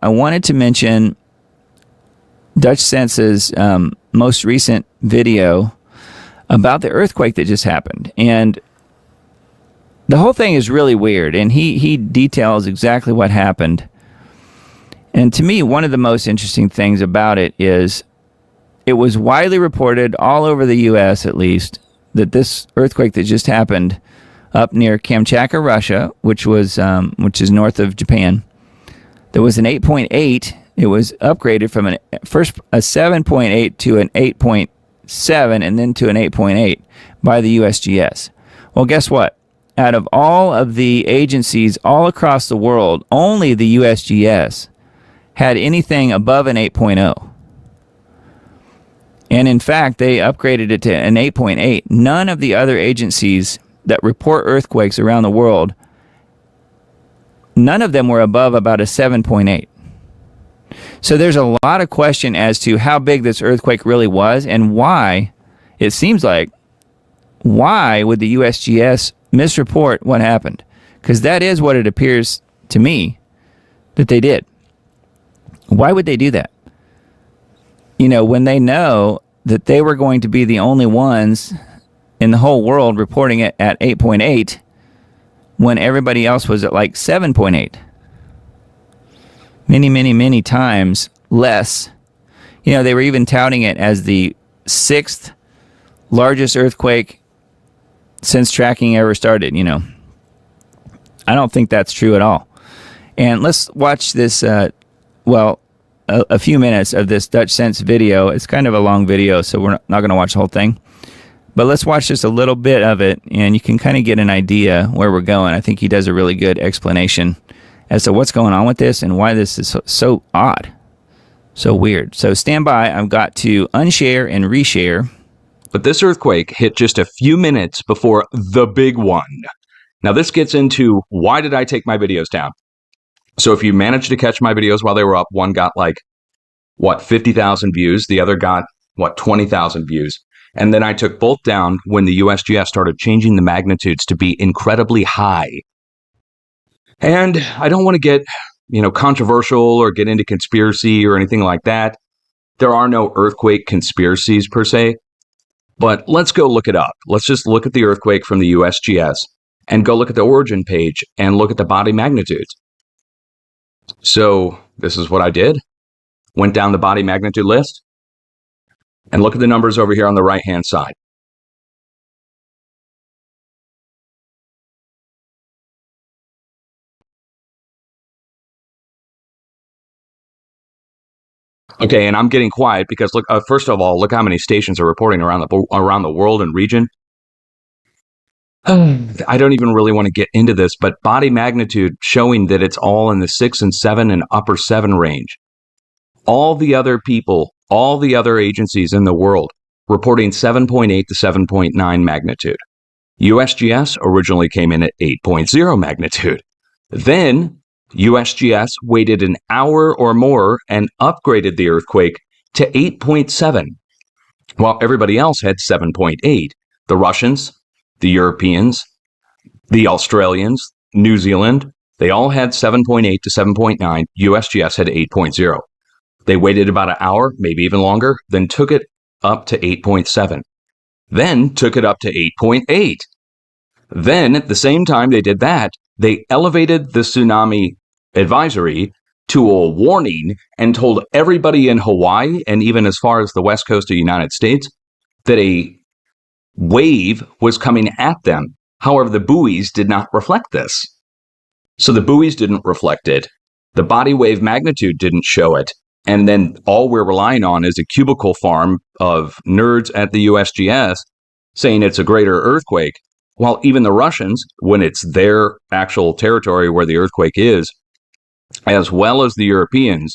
I wanted to mention Dutch Sense's most recent video about the earthquake that just happened. And the whole thing is really weird, and he details exactly what happened. And to me, one of the most interesting things about it is it was widely reported all over the U.S., at least, that this earthquake that just happened up near Kamchatka, Russia, which is north of Japan, there was an 8.8. It was upgraded from a 7.8 to an 8.7 and then to an 8.8 by the USGS. Well, guess what? Out of all of the agencies all across the world, only the USGS had anything above an 8.0. And in fact, they upgraded it to an 8.8. None of the other agencies that report earthquakes around the world, none of them were above about a 7.8. So there's a lot of question as to how big this earthquake really was and why, it seems like, why would the USGS misreport what happened? Because that is what it appears to me that they did. Why would they do that? You know, when they know that they were going to be the only ones in the whole world reporting it at 8.8 when everybody else was at like 7.8. Many, many, many times less. You know, they were even touting it as the 6th largest earthquake since tracking ever started, you know. I don't think that's true at all. And let's watch this, a few minutes of this Dutch Sense video. It's kind of a long video, so we're not going to watch the whole thing. But let's watch just a little bit of it, and you can kind of get an idea where we're going. I think he does a really good explanation as to what's going on with this and why this is so odd, so weird. So stand by. I've got to unshare and reshare. But this earthquake hit just a few minutes before the big one. Now this gets into why did I take my videos down? So if you managed to catch my videos while they were up, one got 50,000 views. The other got 20,000 views. And then I took both down when the USGS started changing the magnitudes to be incredibly high. And I don't want to get, controversial or get into conspiracy or anything like that. There are no earthquake conspiracies per se. But let's go look it up. Let's just look at the earthquake from the USGS and go look at the origin page and look at the body magnitudes. So this is what I did. Went down the body magnitude list and look at the numbers over here on the right-hand side. Okay, and I'm getting quiet because look. First of all, look how many stations are reporting around the world and region. I don't even really want to get into this, but body magnitude showing that it's all in the 6 and 7 and upper 7 range. All the other people, all the other agencies in the world reporting 7.8 to 7.9 magnitude. USGS originally came in at 8.0 magnitude. Then USGS waited an hour or more and upgraded the earthquake to 8.7, while everybody else had 7.8. The Russians, the Europeans, the Australians, New Zealand, they all had 7.8 to 7.9. USGS had 8.0. They waited about an hour, maybe even longer, then took it up to 8.7. Then took it up to 8.8. Then, at the same time they did that, they elevated the tsunami advisory to a warning and told everybody in Hawaii and even as far as the west coast of the United States that a wave was coming at them. However, the buoys did not reflect this. So the buoys didn't reflect it. The body wave magnitude didn't show it. And then all we're relying on is a cubicle farm of nerds at the USGS saying it's a greater earthquake, while even the Russians, when it's their actual territory where the earthquake is, as well as the Europeans,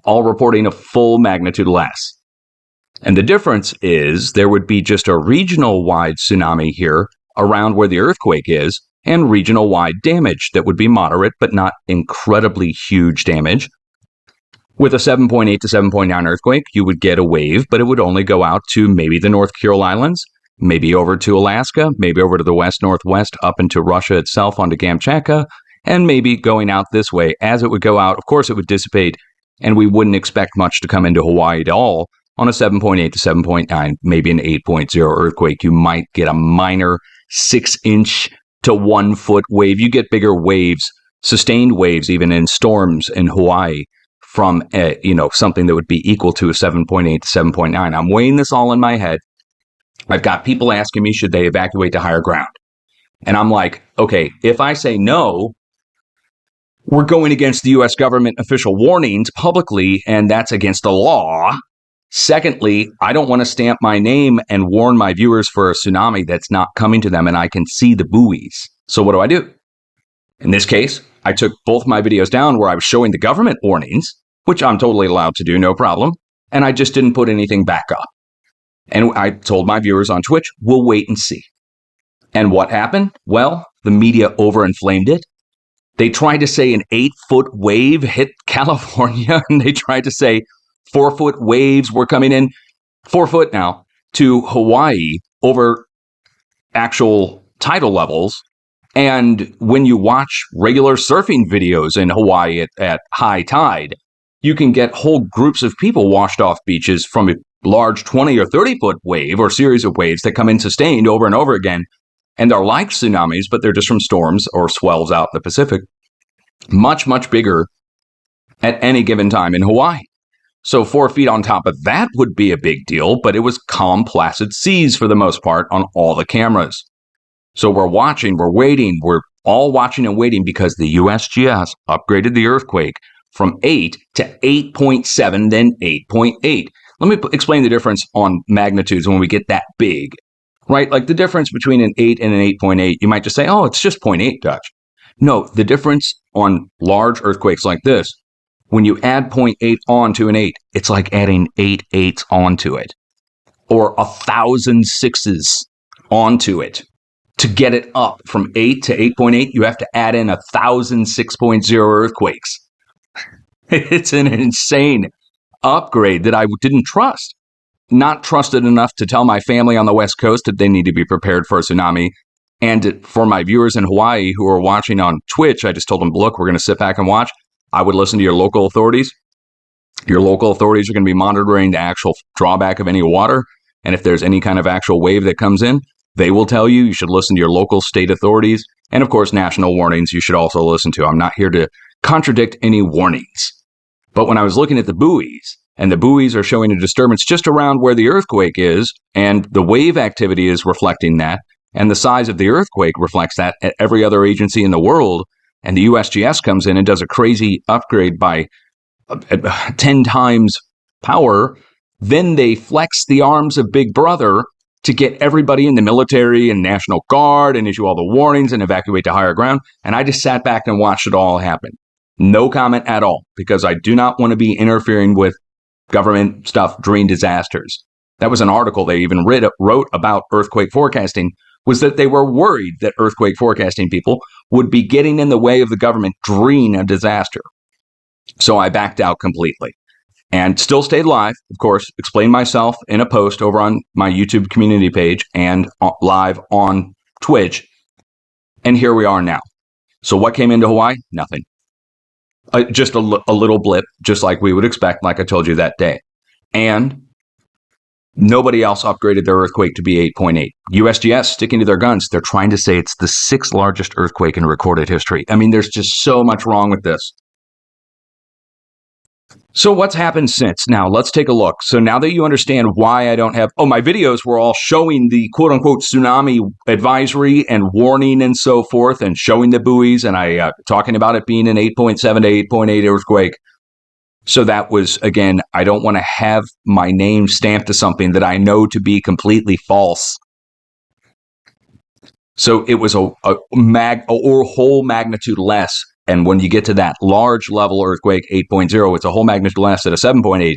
all reporting a full magnitude less. And the difference is there would be just a regional-wide tsunami here around where the earthquake is, and regional-wide damage that would be moderate but not incredibly huge damage. With a 7.8 to 7.9 earthquake, you would get a wave, but it would only go out to maybe the North Kuril Islands, maybe over to Alaska, maybe over to the west-northwest, up into Russia itself onto Kamchatka, and maybe going out this way. As it would go out, of course, it would dissipate and we wouldn't expect much to come into Hawaii at all. On a 7.8 to 7.9, maybe an 8.0 earthquake, you might get a minor 6-inch to 1-foot wave. You get bigger waves, sustained waves, even in storms in Hawaii from something that would be equal to a 7.8 to 7.9. I'm weighing this all in my head. I've got people asking me, should they evacuate to higher ground? And I'm like, okay, if I say no, we're going against the U.S. government official warnings publicly, and that's against the law. Secondly, I don't want to stamp my name and warn my viewers for a tsunami that's not coming to them, and I can see the buoys. So what do? In this case, I took both my videos down where I was showing the government warnings, which I'm totally allowed to do, no problem, and I just didn't put anything back up. And I told my viewers on Twitch, we'll wait and see. And what happened? Well, the media overinflamed it. They tried to say an 8-foot wave hit California, and they tried to say 4-foot waves were coming in, 4 foot now, to Hawaii over actual tidal levels. And when you watch regular surfing videos in Hawaii at high tide, you can get whole groups of people washed off beaches from a large 20 or 30-foot wave or series of waves that come in sustained over and over again. And they're like tsunamis, but they're just from storms or swells out in the Pacific. Much, much bigger at any given time in Hawaii. So 4 feet on top of that would be a big deal, but it was calm, placid seas for the most part on all the cameras. So we're watching, we're waiting, we're all watching and waiting because the USGS upgraded the earthquake from 8 to 8.7, then 8.8. Let me explain the difference on magnitudes when we get that big, right? Like the difference between an 8 and an 8.8, you might just say, oh, it's just 0.8, Dutch. No, the difference on large earthquakes like this, when you add 0.8 onto an 8, it's like adding 8 8s onto it, or 1,000 6s onto it. To get it up from 8 to 8.8, you have to add in 1,000 6.0 earthquakes. It's an insane upgrade that I didn't trust. Not trusted enough to tell my family on the West Coast that they need to be prepared for a tsunami. And for my viewers in Hawaii who are watching on Twitch, I just told them, look, we're going to sit back and watch. I would listen to your local authorities. Your local authorities are going to be monitoring the actual drawback of any water. And if there's any kind of actual wave that comes in, they will tell you. You should listen to your local state authorities. And of course, national warnings you should also listen to. I'm not here to contradict any warnings. But when I was looking at the buoys, and the buoys are showing a disturbance just around where the earthquake is, and the wave activity is reflecting that, and the size of the earthquake reflects that at every other agency in the world, and the USGS comes in and does a crazy upgrade by 10 times power, then they flex the arms of Big Brother to get everybody in the military and National Guard and issue all the warnings and evacuate to higher ground. And I just sat back and watched it all happen. No comment at all, because I do not want to be interfering with government stuff during disasters. That was an article they even wrote about earthquake forecasting, was that they were worried that earthquake forecasting people would be getting in the way of the government during a disaster. So I backed out completely and still stayed live, of course, explained myself in a post over on my YouTube community page and live on Twitch. And here we are now. So what came into Hawaii? Nothing. Just a little blip, just like we would expect, like I told you that day. And nobody else upgraded their earthquake to be 8.8. USGS sticking to their guns. They're trying to say it's the 6th largest earthquake in recorded history. I mean, there's just so much wrong with this. So what's happened since? Now, let's take a look. So now that you understand why I don't have... Oh, my videos were all showing the quote-unquote tsunami advisory and warning and so forth, and showing the buoys, and I talking about it being an 8.7 to 8.8 earthquake. So that was, again, I don't want to have my name stamped to something that I know to be completely false. So it was a whole magnitude less. And when you get to that large level earthquake, 8.0, it's a whole magnitude less at a 7.8.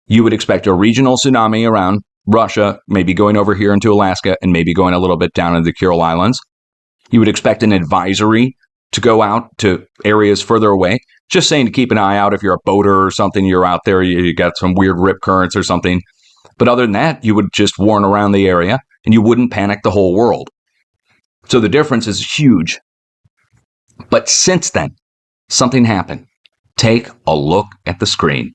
You would expect a regional tsunami around Russia, maybe going over here into Alaska, and maybe going a little bit down into the Kuril Islands. You would expect an advisory to go out to areas further away. Just saying to keep an eye out if you're a boater or something, you're out there, you got some weird rip currents or something. But other than that, you would just warn around the area, and you wouldn't panic the whole world. So the difference is huge. But since then, something happened. Take a look at the screen.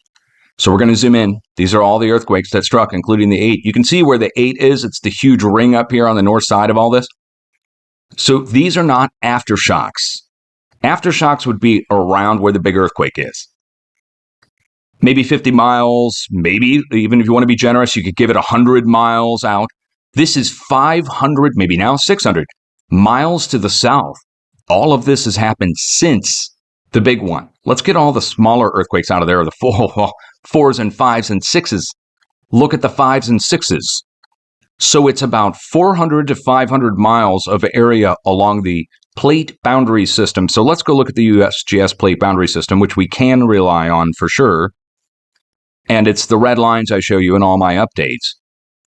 So we're going to zoom in. These are all the earthquakes that struck, including the 8. You can see where the 8 is. It's the huge ring up here on the north side of all this. So these are not aftershocks. Aftershocks would be around where the big earthquake is. Maybe 50 miles, maybe even if you want to be generous, you could give it 100 miles out. This is 500, maybe now 600 miles to the south. All of this has happened since the big one. Let's get all the smaller earthquakes out of there, the 4s and 5s and 6s. Look at the 5s and 6s. So it's about 400 to 500 miles of area along the plate boundary system. So let's go look at the USGS plate boundary system, which we can rely on for sure. And it's the red lines I show you in all my updates.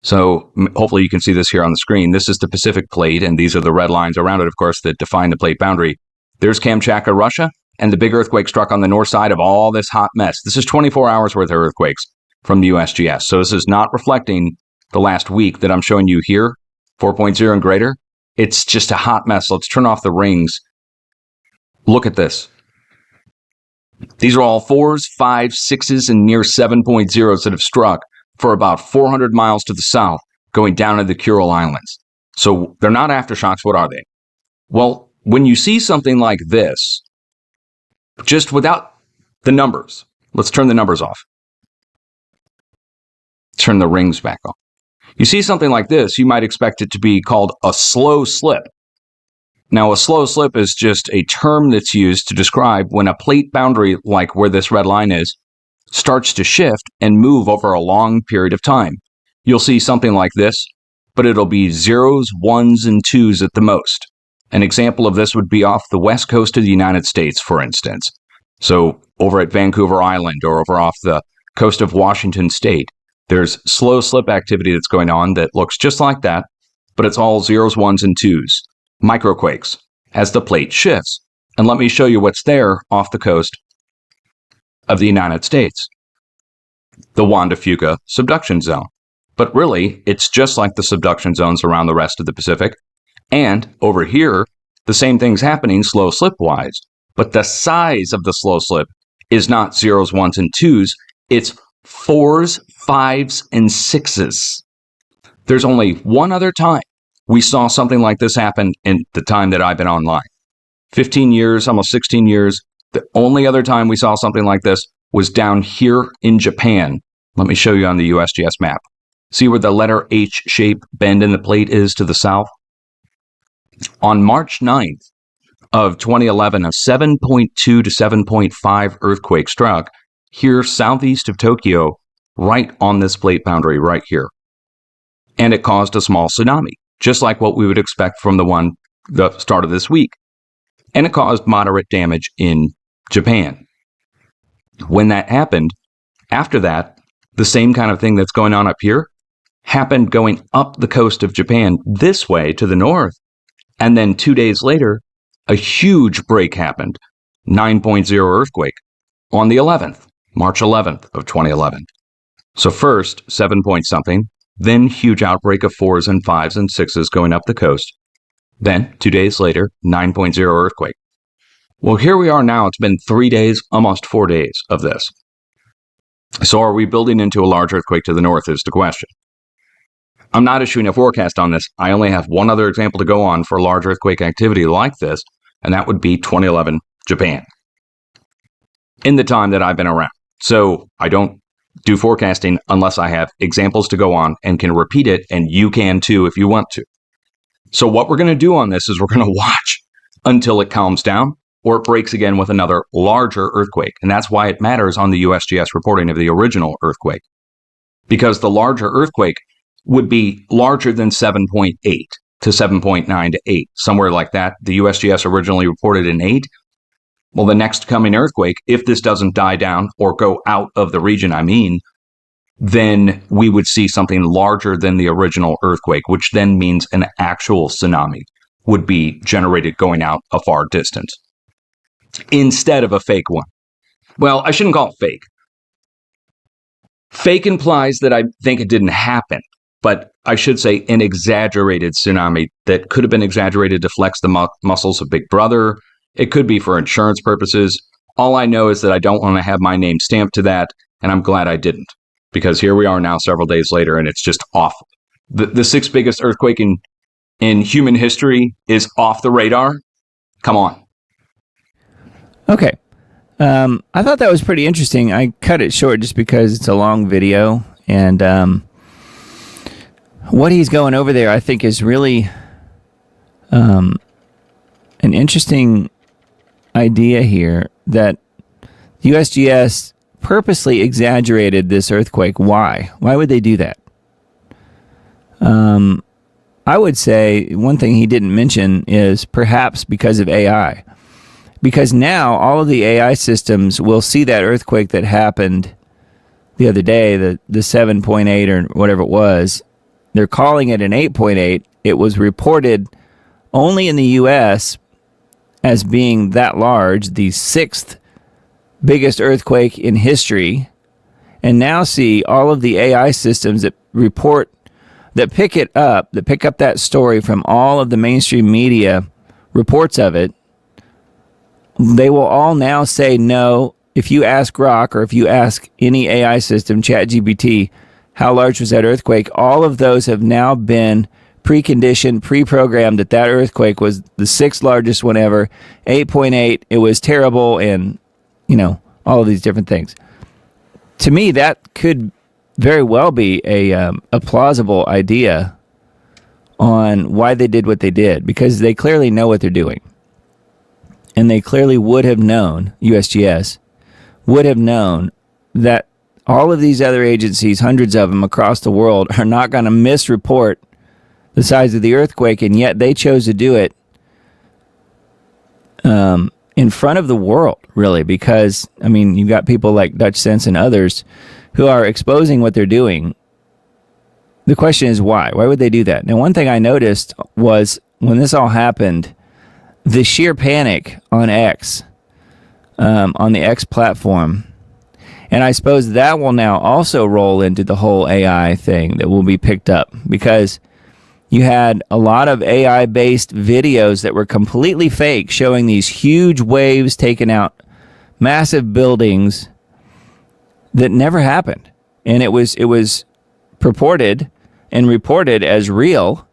So hopefully you can see this here on the screen. This is the Pacific plate, and these are the red lines around it, of course, that define the plate boundary. There's Kamchatka, Russia, and the big earthquake struck on the north side of all this hot mess. This is 24 hours worth of earthquakes from the USGS. So this is not reflecting the last week that I'm showing you here, 4.0 and greater. It's just a hot mess. Let's turn off the rings. Look at this. These are all 4s, 5s, 6s, and near 7.0s that have struck for about 400 miles to the south, going down to the Kuril Islands. So they're not aftershocks. What are they? Well, when you see something like this, just without the numbers, let's turn the numbers off. Turn the rings back on. You see something like this, you might expect it to be called a slow slip. Now, a slow slip is just a term that's used to describe when a plate boundary, like where this red line is, starts to shift and move over a long period of time. You'll see something like this, but it'll be 0s, 1s, and 2s at the most. An example of this would be off the west coast of the United States, for instance. So over at Vancouver Island or over off the coast of Washington State, there's slow slip activity that's going on that looks just like that, but it's all 0s, 1s, and 2s. Microquakes as the plate shifts. And let me show you what's there off the coast of the United States. The Juan de Fuca subduction zone. But really, it's just like the subduction zones around the rest of the Pacific. And over here, the same thing's happening slow slip-wise. But the size of the slow slip is not 0s, 1s, and 2s. It's 4s, 5s, and 6s. There's only one other time we saw something like this happen in the time that I've been online. 15 years, almost 16 years. The only other time we saw something like this was down here in Japan. Let me show you on the USGS map. See where the letter H shape bend in the plate is to the south? On March 9th of 2011, a 7.2 to 7.5 earthquake struck here southeast of Tokyo, right on this plate boundary right here. And it caused a small tsunami, just like what we would expect from the start of this week. And it caused moderate damage in Japan. When that happened, after that, the same kind of thing that's going on up here happened going up the coast of Japan this way to the north. And then 2 days later, a huge break happened, 9.0 earthquake, on the 11th, March 11th of 2011. So first, 7 point something, then huge outbreak of 4s and 5s and 6s going up the coast. Then, 2 days later, 9.0 earthquake. Well, here we are now. It's been 3 days, almost 4 days of this. So are we building into a large earthquake to the north is the question. I'm not issuing a forecast on this. I only have one other example to go on for large earthquake activity like this, and that would be 2011 Japan. In the time that I've been around. So I don't do forecasting unless I have examples to go on and can repeat it, and you can too if you want to. So what we're going to do on this is we're going to watch until it calms down or it breaks again with another larger earthquake. And that's why it matters on the USGS reporting of the original earthquake. Because the larger earthquake would be larger than 7.8 to 7.9 to 8, somewhere like that. The USGS originally reported an 8. Well, the next coming earthquake, if this doesn't die down or go out of the region, then we would see something larger than the original earthquake, which then means an actual tsunami would be generated going out a far distance instead of a fake one. Well, I shouldn't call it fake. Fake implies that I think it didn't happen, but I should say an exaggerated tsunami that could have been exaggerated to flex the muscles of Big Brother. It could be for insurance purposes. All I know is that I don't want to have my name stamped to that, and I'm glad I didn't, because here we are now several days later, and it's just awful. The sixth biggest earthquake in human history is off the radar. Come on. Okay. I thought that was pretty interesting. I cut it short just because it's a long video, and what he's going over there, I think, is really an interesting idea here, that USGS purposely exaggerated this earthquake. Why? Why would they do that? I would say one thing he didn't mention is perhaps because of AI. Because now all of the AI systems will see that earthquake that happened the other day, the 7.8 or whatever it was. They're calling it an 8.8. It was reported only in the U.S. as being that large, the sixth biggest earthquake in history. And now see all of the AI systems that report, that pick up that story from all of the mainstream media reports of it. They will all now say no. If you ask Grok, or if you ask any AI system, ChatGPT, how large was that earthquake, all of those have now been preconditioned, pre-programmed that earthquake was the sixth largest one ever, 8.8. It was terrible, and, all of these different things. To me, that could very well be a plausible idea on why they did what they did, because they clearly know what they're doing. And they clearly would have known, USGS would have known, that all of these other agencies, hundreds of them across the world, are not going to misreport the size of the earthquake, and yet they chose to do it in front of the world, really, because, you've got people like Dutch Sense and others who are exposing what they're doing. The question is why? Why would they do that? Now, one thing I noticed was when this all happened, the sheer panic on X, on the X platform, and I suppose that will now also roll into the whole AI thing that will be picked up, because you had a lot of AI-based videos that were completely fake, showing these huge waves taking out massive buildings that never happened, and it was purported and reported as real,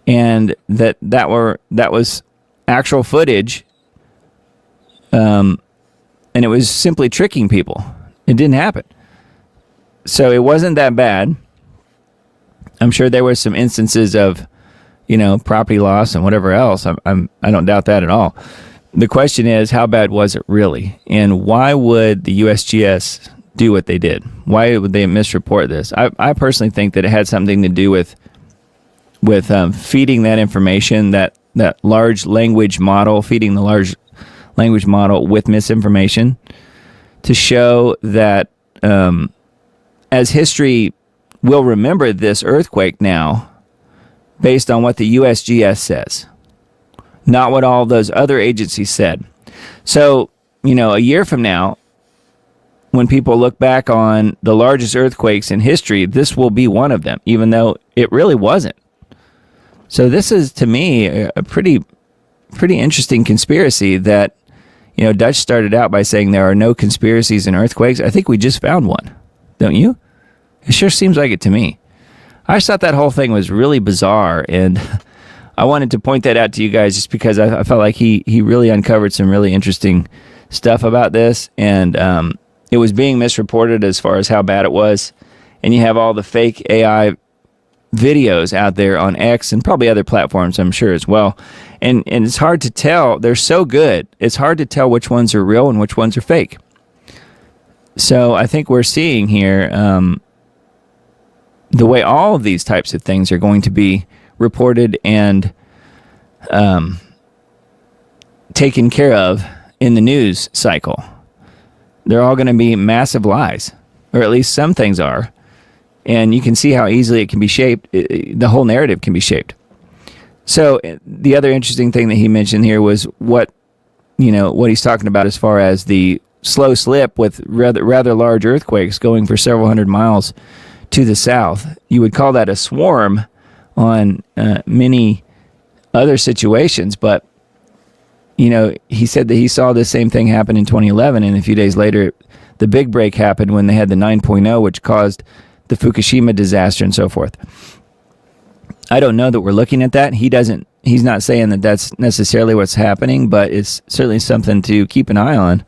and that was actual footage, and it was simply tricking people. It didn't happen. So it wasn't that bad. I'm sure there were some instances of, property loss and whatever else. I don't doubt that at all. The question is, how bad was it really? And why would the USGS do what they did? Why would they misreport this? I personally think that it had something to do with feeding that information, that large language model, feeding the large language model with misinformation to show that as history will remember this earthquake now based on what the USGS says, not what all those other agencies said. So, a year from now, when people look back on the largest earthquakes in history, this will be one of them, even though it really wasn't. So this is, to me, a pretty interesting conspiracy that, Dutch started out by saying there are no conspiracies in earthquakes. I think we just found one, don't you? It sure seems like it to me. I just thought that whole thing was really bizarre, and I wanted to point that out to you guys just because I felt like he really uncovered some really interesting stuff about this, and it was being misreported as far as how bad it was, and you have all the fake AI videos out there on X and probably other platforms, I'm sure, as well. And it's hard to tell. They're so good. It's hard to tell which ones are real and which ones are fake. So I think we're seeing here the way all of these types of things are going to be reported and taken care of in the news cycle. They're all going to be massive lies, or at least some things are. And you can see how easily it can be shaped. The whole narrative can be shaped. So the other interesting thing that he mentioned here was what he's talking about as far as the slow slip with rather large earthquakes going for several hundred miles to the south. You would call that a swarm on many other situations, but he said that he saw the same thing happen in 2011, and a few days later, the big break happened when they had the 9.0, which caused the Fukushima disaster and so forth. I don't know that we're looking at that. He's not saying that that's necessarily what's happening, but it's certainly something to keep an eye on.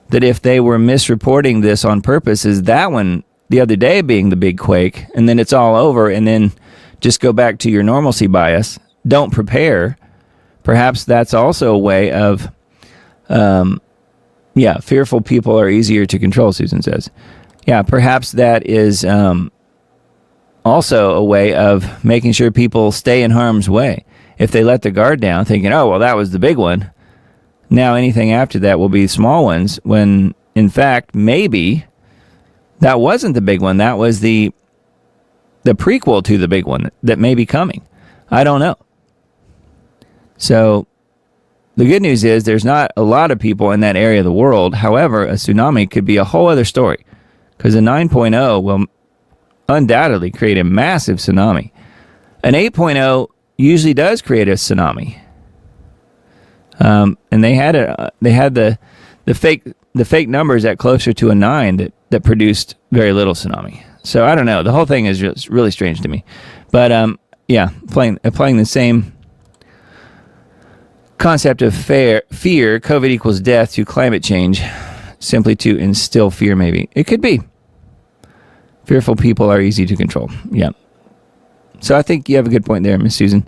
That if they were misreporting this on purpose, is that one the other day being the big quake, and then it's all over, and then just go back to your normalcy bias, don't prepare. Perhaps that's also a way of, fearful people are easier to control, Susan says. Yeah, perhaps that is also a way of making sure people stay in harm's way. If they let their guard down, thinking, oh, well, that was the big one, now anything after that will be small ones, when, in fact, maybe that wasn't the big one. That was the prequel to the big one that may be coming. I don't know. So the good news is there's not a lot of people in that area of the world. However, a tsunami could be a whole other story, because a 9.0 will undoubtedly create a massive tsunami. An 8.0 usually does create a tsunami. And they had the fake numbers at closer to a 9 that produced very little tsunami. So I don't know. The whole thing is just really strange to me. But applying the same concept of fear, COVID equals death, to climate change, simply to instill fear. Maybe it could be. Fearful people are easy to control. Yeah. So I think you have a good point there, Miss Susan.